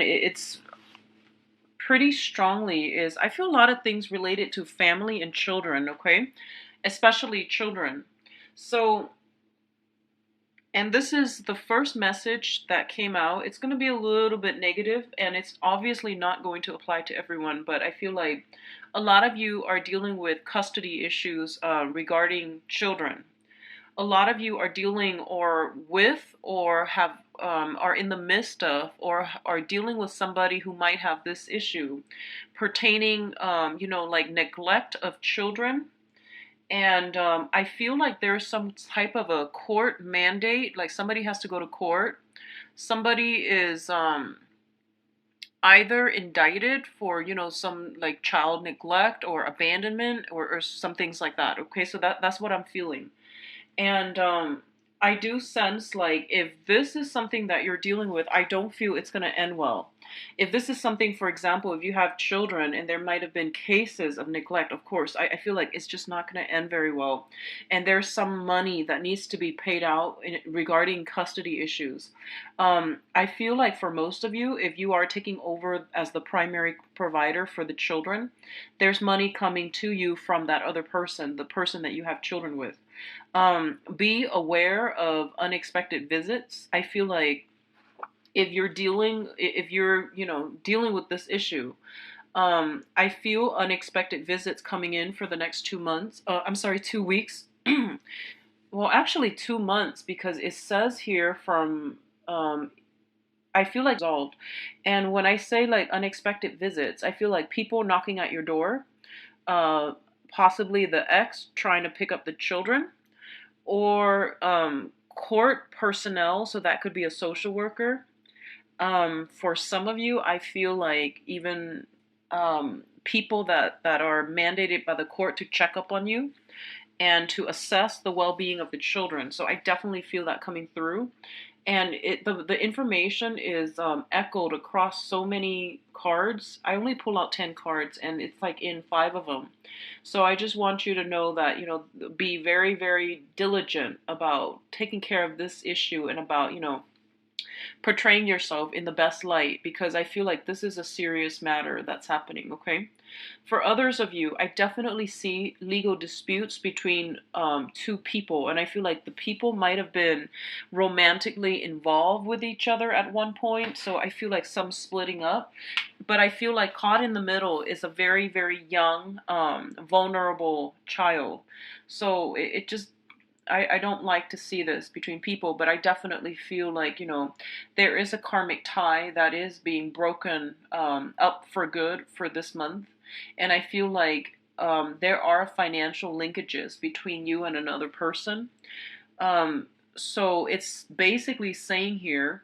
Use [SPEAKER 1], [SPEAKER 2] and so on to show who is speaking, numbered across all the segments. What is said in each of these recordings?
[SPEAKER 1] It's pretty strongly is I feel a lot of things related to family and children, okay? Especially children. So, and this is the first message that came out. It's going to be a little bit negative, and it's obviously not going to apply to everyone, but I feel like a lot of you are dealing with custody issues regarding children. A lot of you are dealing or with or have are in the midst of or are dealing with somebody who might have this issue pertaining like neglect of children. And I feel like there's some type of a court mandate, like somebody has to go to court. Somebody is either indicted for some like child neglect or abandonment, or some things like that. Okay, so that's what I'm feeling. And I do sense like if this is something that you're dealing with, I don't feel it's going to end well. If this is something, for example, if you have children and there might have been cases of neglect, of course, I feel like it's just not going to end very well. And there's some money that needs to be paid out regarding custody issues. I feel like for most of you, if you are taking over as the primary provider for the children, there's money coming to you from that other person, the person that you have children with. Be aware of unexpected visits. I feel like if you're dealing with this issue, I feel unexpected visits coming in for the next 2 months. I'm sorry, 2 weeks. Well, actually 2 months, because it says here from I feel like resolved. And when I say like unexpected visits, I feel like people knocking at your door, uh, possibly the ex trying to pick up the children, or court personnel, so that could be a social worker. For some of you, I feel like even people that are mandated by the court to check up on you and to assess the well-being of the children. So I definitely feel that coming through. And the information is echoed across so many cards. I only pull out 10 cards, and it's like in 5 of them. So I just want you to know that, be very, very diligent about taking care of this issue, and about, portraying yourself in the best light, because I feel like this is a serious matter that's happening, okay? For others of you, I definitely see legal disputes between two people, and I feel like the people might have been romantically involved with each other at one point, so I feel like some splitting up. But I feel like caught in the middle is a very, very young, vulnerable child. So it just I don't like to see this between people, but I definitely feel like, there is a karmic tie that is being broken up for good for this month. And I feel like there are financial linkages between you and another person. So it's basically saying here,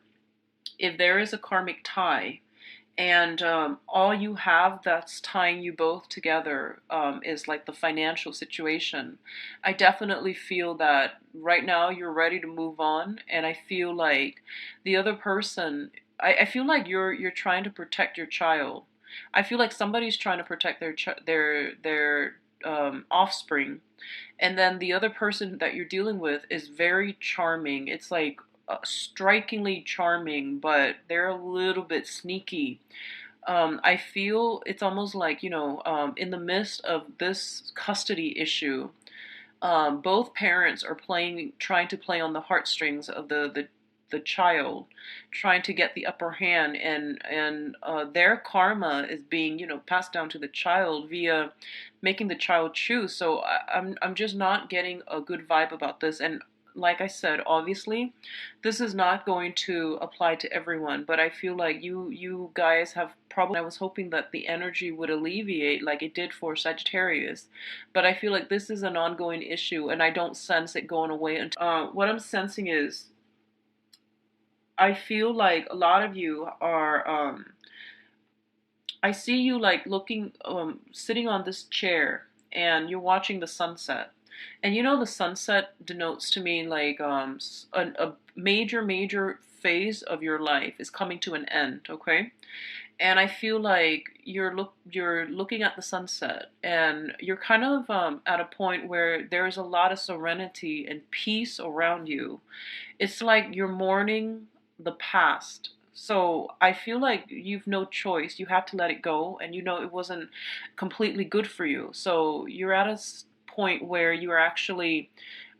[SPEAKER 1] if there is a karmic tie, and all you have that's tying you both together is like the financial situation, I definitely feel that right now you're ready to move on. And I feel like the other person, I feel like you're trying to protect your child. I feel like somebody's trying to protect their offspring, and then the other person that you're dealing with is very charming. It's like strikingly charming, but they're a little bit sneaky. I feel it's almost like, in the midst of this custody issue, both parents are trying to play on the heartstrings of the child, trying to get the upper hand, and their karma is being, passed down to the child via making the child choose. So I'm just not getting a good vibe about this. And like I said, obviously, this is not going to apply to everyone, but I feel like you guys have probably. I was hoping that the energy would alleviate like it did for Sagittarius, but I feel like this is an ongoing issue, and I don't sense it going away. Until what I'm sensing is, I feel like a lot of you are. I see you like looking, sitting on this chair, and you're watching the sunset. And the sunset denotes to me like a major, major phase of your life is coming to an end, okay? And I feel like you're looking at the sunset, and you're kind of at a point where there's a lot of serenity and peace around you. It's like you're mourning the past. So I feel like you've no choice. You have to let it go, and you know it wasn't completely good for you. So you're at a point where you are actually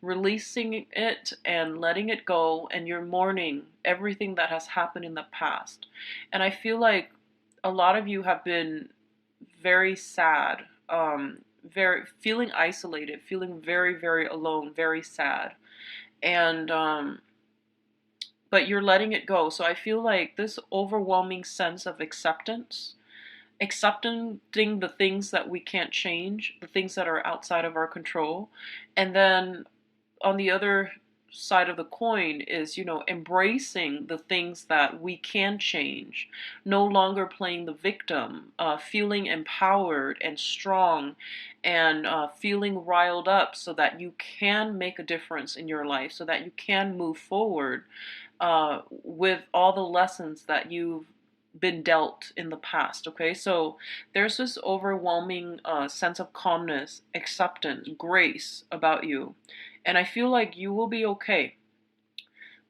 [SPEAKER 1] releasing it and letting it go, and you're mourning everything that has happened in the past. And I feel like a lot of you have been very sad, very feeling isolated, feeling very, very alone, very sad. And but you're letting it go. So I feel like this overwhelming sense of acceptance, accepting the things that we can't change, the things that are outside of our control. And then on the other side of the coin is, embracing the things that we can change, no longer playing the victim, feeling empowered and strong, and feeling riled up so that you can make a difference in your life, so that you can move forward with all the lessons that you've been dealt in the past. Okay, so there's this overwhelming sense of calmness, acceptance, grace about you, and I feel like you will be okay.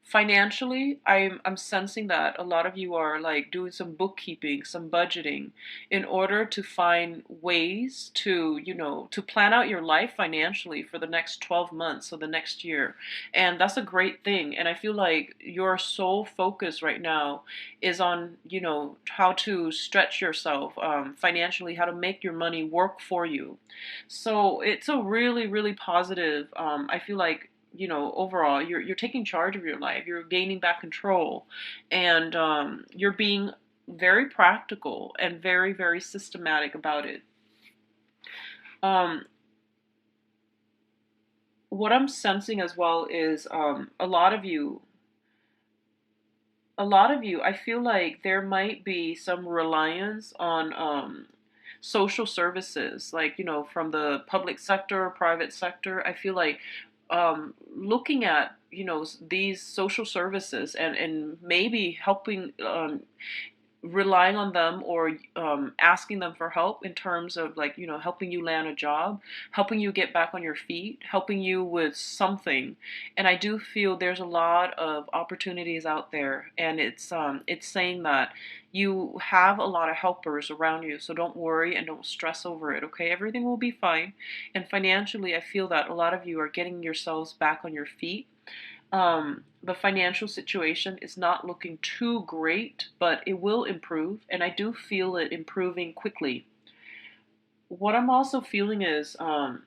[SPEAKER 1] Financially, I'm sensing that a lot of you are like doing some bookkeeping, some budgeting in order to find ways to, to plan out your life financially for the next 12 months or the next year. And that's a great thing. And I feel like your sole focus right now is on, how to stretch yourself financially, how to make your money work for you. So it's a really, really positive, I feel like, overall you're taking charge of your life, you're gaining back control, and you're being very practical and very, very systematic about it. um, what I'm sensing as well is a lot of you, I feel like there might be some reliance on social services, like, from the public sector, private sector. I feel like looking at, these social services and maybe helping, relying on them, or asking them for help in terms of, like, helping you land a job, helping you get back on your feet, helping you with something. And I do feel there's a lot of opportunities out there, and it's saying that you have a lot of helpers around you, so don't worry and don't stress over it. Okay, everything will be fine. And financially, I feel that a lot of you are getting yourselves back on your feet. The financial situation is not looking too great, but it will improve, and I do feel it improving quickly. What I'm also feeling is, for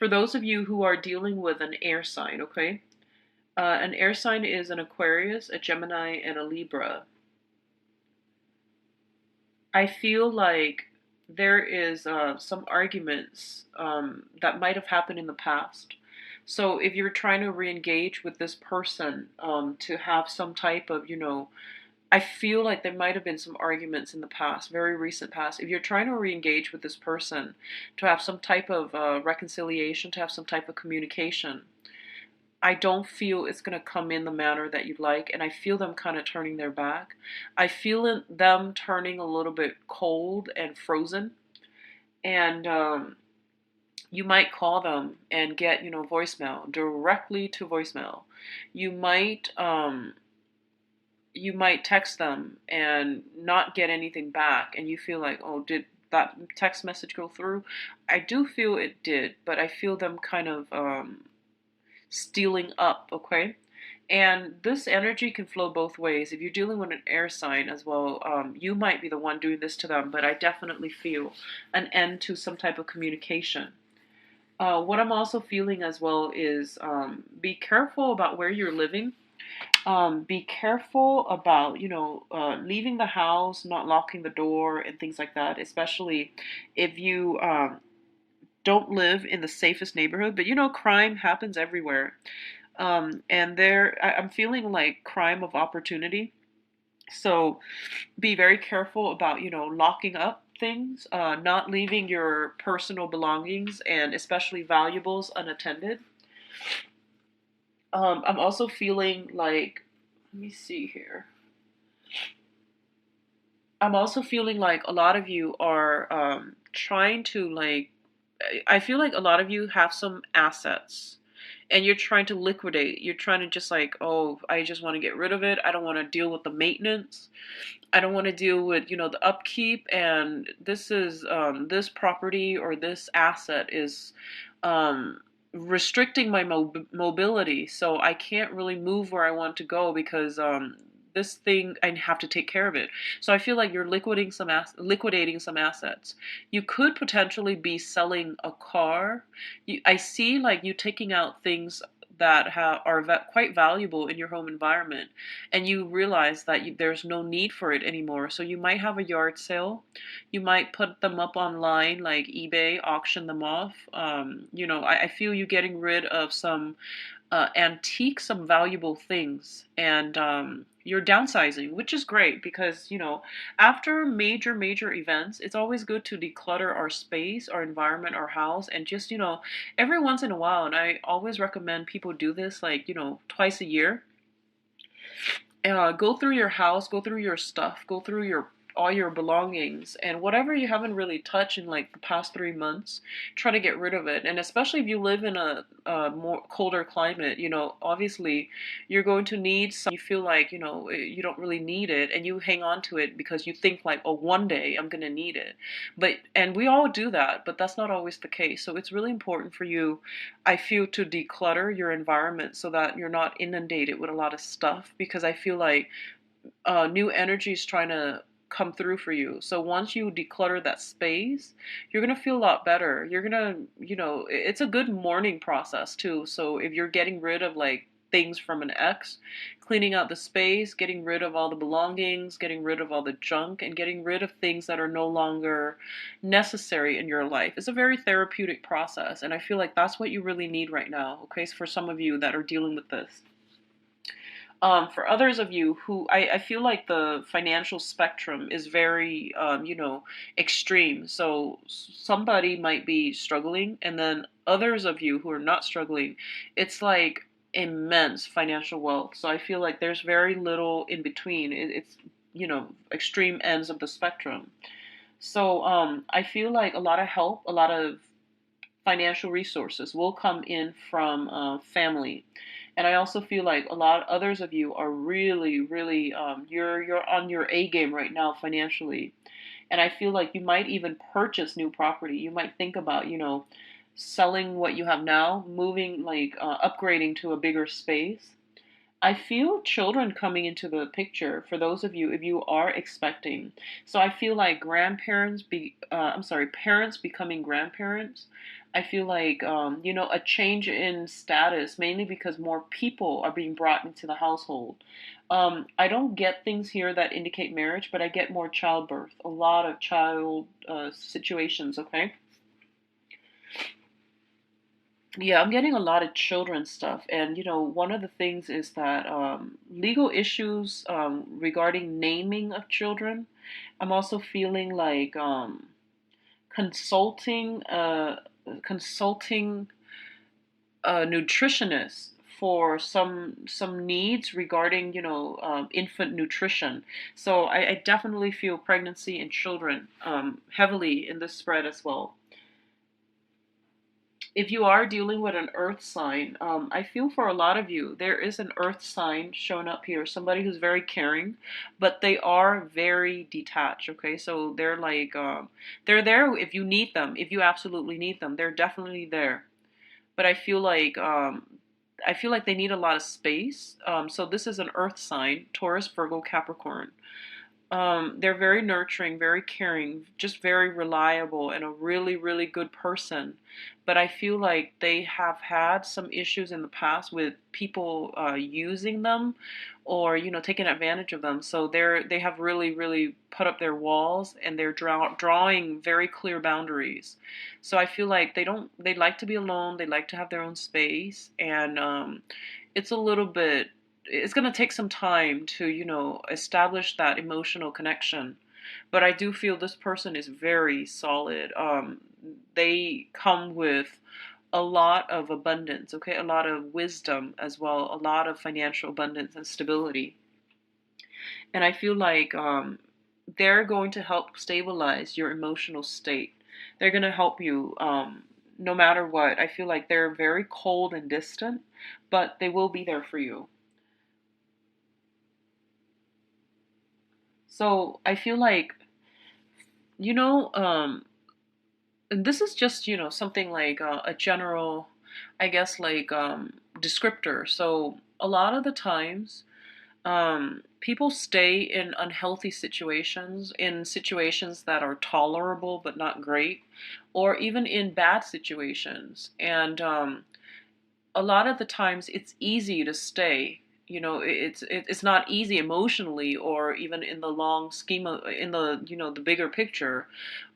[SPEAKER 1] those of you who are dealing with an air sign, okay? An air sign is an Aquarius, a Gemini, and a Libra. I feel like there is some arguments that might have happened in the past. So if you're trying to re-engage with this person, to have some type of, I feel like there might have been some arguments in the past, very recent past. If you're trying to re-engage with this person, to have some type of reconciliation, to have some type of communication, I don't feel it's going to come in the manner that you'd like, and I feel them kind of turning their back. I feel them turning a little bit cold and frozen, and you might call them and get, voicemail, directly to voicemail. You might text them and not get anything back, and you feel like, oh, did that text message go through? I do feel it did, but I feel them kind of stealing up, okay? And this energy can flow both ways. If you're dealing with an air sign as well, you might be the one doing this to them, but I definitely feel an end to some type of communication. What I'm also feeling as well is, be careful about where you're living. Be careful about, leaving the house, not locking the door, and things like that, especially if you don't live in the safest neighborhood. But, crime happens everywhere. And I'm feeling like crime of opportunity. So be very careful about, locking up things, not leaving your personal belongings and especially valuables unattended. I'm also feeling like, let me see here. I'm also feeling like a lot of you are trying to, like, I feel like a lot of you have some assets, and you're trying to liquidate. You're trying to just like, oh, I just want to get rid of it. I don't want to deal with the maintenance. I don't want to deal with, the upkeep. And this is, this property or this asset is, um, restricting my mobility. So I can't really move where I want to go because, this thing, I have to take care of it. So I feel like you're liquidating some assets. You could potentially be selling a car. I see like you taking out things that are quite valuable in your home environment, and you realize that there's no need for it anymore. So you might have a yard sale. You might put them up online like eBay, auction them off. I feel you getting rid of some antique, some valuable things, and you're downsizing, which is great because, after major events, it's always good to declutter our space, our environment, our house, and just, every once in a while. And I always recommend people do this like, twice a year. Go through your house, go through your stuff, go through your all your belongings, and whatever you haven't really touched in like the past 3 months, try to get rid of it. And especially if you live in a more colder climate, obviously you're going to need some. You feel like you don't really need it, and you hang on to it because you think like, oh, one day I'm gonna need it. And we all do that, but that's not always the case. So it's really important for you, I feel, to declutter your environment so that you're not inundated with a lot of stuff, because I feel like new energy is trying to come through for you. So once you declutter that space, you're going to feel a lot better. You're going to, it's a good mourning process too. So if you're getting rid of like things from an ex, cleaning out the space, getting rid of all the belongings, getting rid of all the junk, and getting rid of things that are no longer necessary in your life, it's a very therapeutic process. And I feel like that's what you really need right now. Okay. So for some of you that are dealing with this. For others of you who I feel like the financial spectrum is very, extreme. So somebody might be struggling, and then others of you who are not struggling, it's like immense financial wealth. So I feel like there's very little in between. It's, extreme ends of the spectrum. So I feel like a lot of help, a lot of financial resources will come in from family. And I also feel like a lot of others of you are really, really, you're on your A game right now financially. And I feel like you might even purchase new property. You might think about, selling what you have now, moving, like upgrading to a bigger space. I feel children coming into the picture for those of you if you are expecting. So I feel like parents becoming grandparents. I feel like a change in status, mainly because more people are being brought into the household. I don't get things here that indicate marriage, but I get more childbirth, a lot of child situations. Okay. Yeah, I'm getting a lot of children stuff. And, one of the things is that legal issues regarding naming of children. I'm also feeling like consulting, consulting a nutritionist for some needs regarding, infant nutrition. So I definitely feel pregnancy and children heavily in this spread as well. If you are dealing with an earth sign, I feel for a lot of you, there is an earth sign showing up here. Somebody who's very caring, but they are very detached. Okay, so they're like, they're there if you need them, if you absolutely need them. They're definitely there. But I feel like they need a lot of space. So this is an earth sign: Taurus, Virgo, Capricorn. They're very nurturing, very caring, just very reliable, and a really, really good person. But I feel like they have had some issues in the past with people using them, or taking advantage of them. So they have really, really put up their walls, and they're drawing very clear boundaries. So I feel like they like to be alone. They like to have their own space, and it's a little bit it's going to take some time to, establish that emotional connection. But I do feel this person is very solid. They come with a lot of abundance, okay? A lot of wisdom as well, a lot of financial abundance and stability. And I feel like they're going to help stabilize your emotional state. They're going to help you no matter what. I feel like they're very cold and distant, but they will be there for you. So I feel like, you know, and this is just, something like a general, I guess, like descriptor. So a lot of the times, people stay in unhealthy situations, in situations that are tolerable but not great, or even in bad situations. And a lot of the times it's easy to stay. It's not easy emotionally or even in the long scheme of, in the, the bigger picture,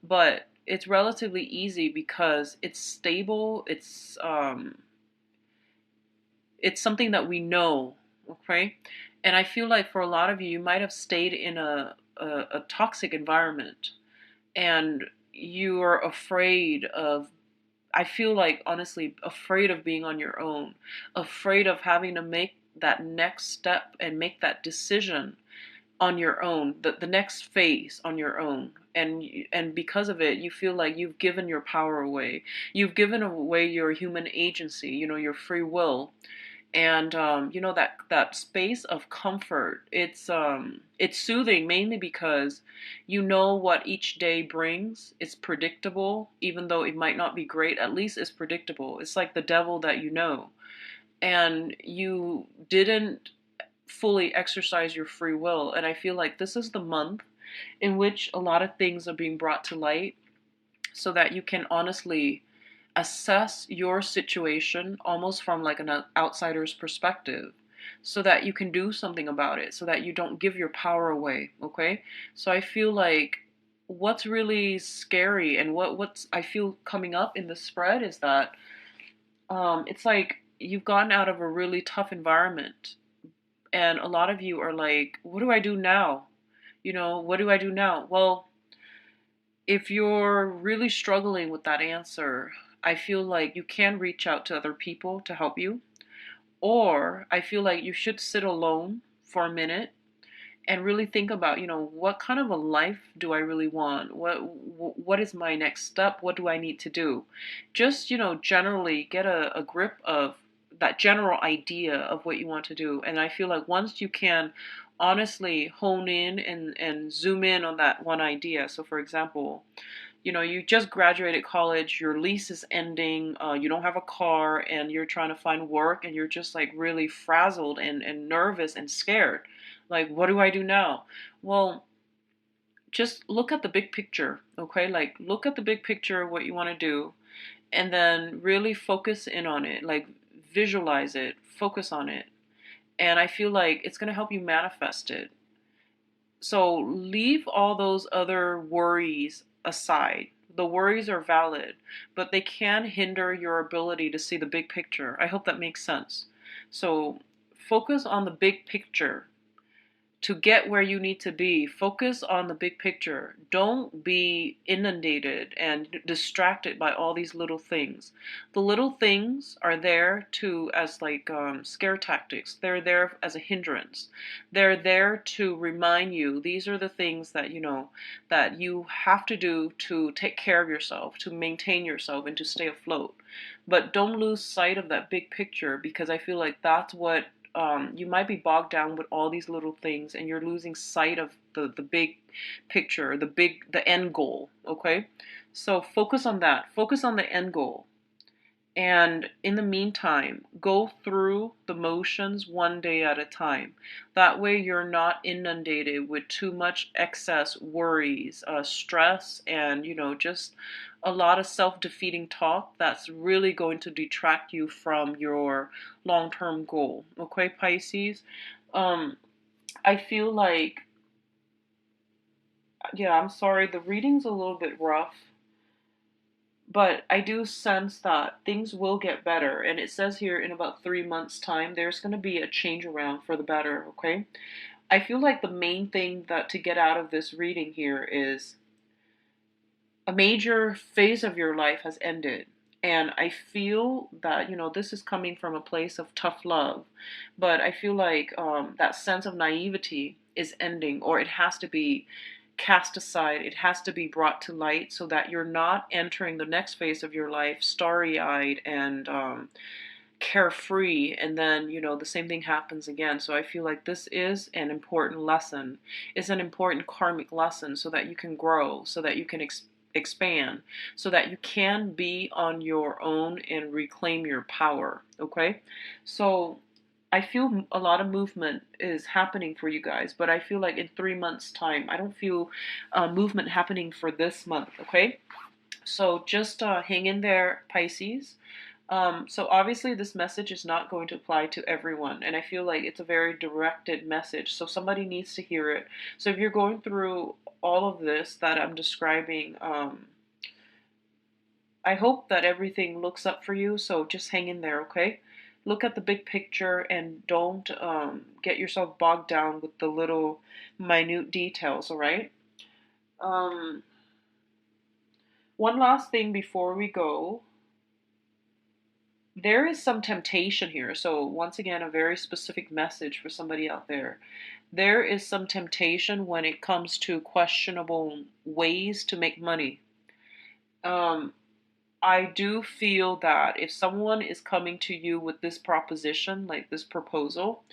[SPEAKER 1] but it's relatively easy because it's stable. It's something that we know, okay? And I feel like for a lot of you, you might have stayed in a toxic environment, and you are afraid of, I feel like, honestly, afraid of being on your own, afraid of having to make that next step and make that decision on your own, the next phase on your own. And because of it, you feel like you've given your power away. You've given away your human agency, your free will. And that space of comfort, it's soothing, mainly because you know what each day brings. It's predictable, even though it might not be great. At least it's predictable. It's like the devil that you know, and you didn't fully exercise your free will. And I feel like this is the month in which a lot of things are being brought to light, so that you can honestly assess your situation almost from like an outsider's perspective, so that you can do something about it, so that you don't give your power away, okay? So I feel like what's really scary, and what's I feel coming up in the spread, is that it's like you've gotten out of a really tough environment, and a lot of you are like, what do I do now? What do I do now? Well, if you're really struggling with that answer, I feel like you can reach out to other people to help you. Or I feel like you should sit alone for a minute and really think about, what kind of a life do I really want? What is my next step? What do I need to do? Just, generally get a grip of that general idea of what you want to do. And I feel like once you can honestly hone in and zoom in on that one idea. So for example, you just graduated college, your lease is ending, you don't have a car, and you're trying to find work, and you're just like really frazzled and nervous and scared. Like, what do I do now? Well, just look at the big picture, okay? Like, look at the big picture of what you want to do, and then really focus in on it. Like, visualize it, focus on it. And I feel like it's going to help you manifest it. So leave all those other worries aside. The worries are valid, but they can hinder your ability to see the big picture. I hope that makes sense. So focus on the big picture to get where you need to be. Focus on the big picture. Don't be inundated and distracted by all these little things. The little things are there to as like scare tactics. They're there as a hindrance. They're there to remind you these are the things that that you have to do to take care of yourself, to maintain yourself, and to stay afloat. But don't lose sight of that big picture, because I feel like that's what you might be bogged down with all these little things, and you're losing sight of the big picture, the end goal, okay? So focus on that. Focus on the end goal. And in the meantime, go through the motions one day at a time. That way, you're not inundated with too much excess worries, stress, and, just a lot of self defeating talk that's really going to detract you from your long term goal. Okay, Pisces? Um, I feel like, yeah, I'm sorry, the reading's a little bit rough, but I do sense that things will get better. And it says here in about 3 months' time, there's going to be a change around for the better, okay? I feel like the main thing that to get out of this reading here is a major phase of your life has ended. And I feel that, this is coming from a place of tough love. But I feel like that sense of naivety is ending, or it has to be. cast aside. It has to be brought to light so that you're not entering the next phase of your life starry-eyed and carefree, and then the same thing happens again. So I feel like this is an important lesson. It's an important karmic lesson so that you can grow, so that you can expand, so that you can be on your own and reclaim your power. Okay, so I feel a lot of movement is happening for you guys, but I feel like in 3 months time I don't feel movement happening for this month. Okay, so just hang in there, Pisces. So obviously this message is not going to apply to everyone, and I feel like it's a very directed message, so somebody needs to hear it. So if you're going through all of this that I'm describing, I hope that everything looks up for you, so just hang in there, okay? Look at the big picture and don't get yourself bogged down with the little minute details, all right? Um, One last thing before we go. There is some temptation here. So, once again, a very specific message for somebody out there. There is some temptation when it comes to questionable ways to make money. Um, I do feel that if someone is coming to you with this proposition, like this proposal,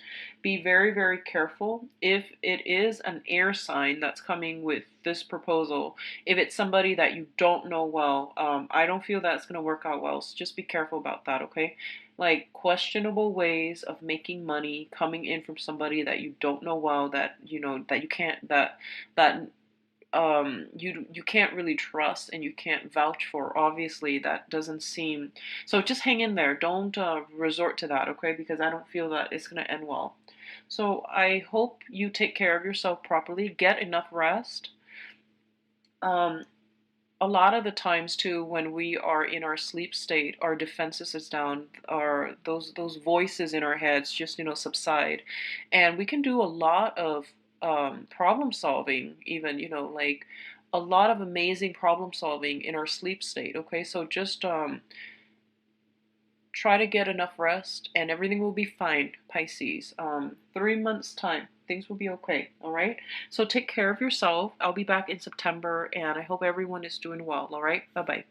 [SPEAKER 1] be very, very careful. If it is an air sign that's coming with this proposal, if it's somebody that you don't know well, I don't feel that's going to work out well. So just be careful about that, okay? Like questionable ways of making money coming in from somebody that you don't know well, that that you can't that you can't really trust and you can't vouch for. Obviously that doesn't seem, so just hang in there. Don't resort to that, okay? Because I don't feel that it's going to end well. So I hope you take care of yourself properly, get enough rest. um a lot of the times too, when we are in our sleep state, our defenses is down, our those voices in our heads just subside, and we can do a lot of problem solving, even like a lot of amazing problem solving in our sleep state. Okay, so just try to get enough rest and everything will be fine, Pisces. 3 months time, things will be okay. All right, so take care of yourself. I'll be back in September and I hope everyone is doing well. All right, bye bye.